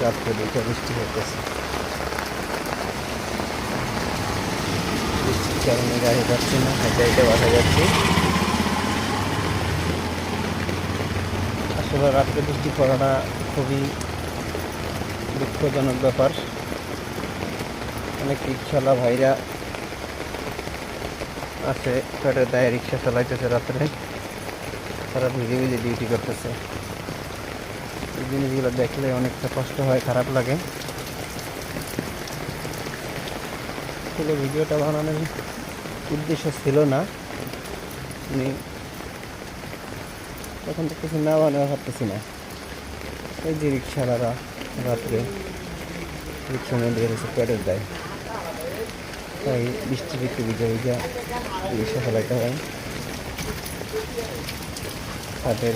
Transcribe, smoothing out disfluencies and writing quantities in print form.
রাত্রে দুটো বৃষ্টি হতেছে, বৃষ্টির কারণে গাড়ি যাচ্ছে না, হেঁটে হেঁটে বাসা যাচ্ছি। আসলে রাত্রে বৃষ্টি পড়াটা খুবই দুঃখজনক ব্যাপার। অনেক রিক্সাওয়ালা ভাইরা আছে, পেটের দায়ে রিক্সা চালাইতেছে রাত্রে, তারা ভিজে ভিজে ডিউটি করতেছে। এই জিনিসগুলো দেখলে অনেকটা কষ্ট হয়, খারাপ লাগে। আসলে ভিডিওটা বানানোর উদ্দেশ্য ছিল না, আমি তখন তো কিছু না বানাতে পারতেছি না। এই যে রিক্সাওয়ালারা রাত্রে রিক্সা নিয়ে বেরিয়েছে পেটের দায়, তাই বৃষ্টির একটু ভিজা ভিজা রিক্সা চালাইতে হয়। তাদের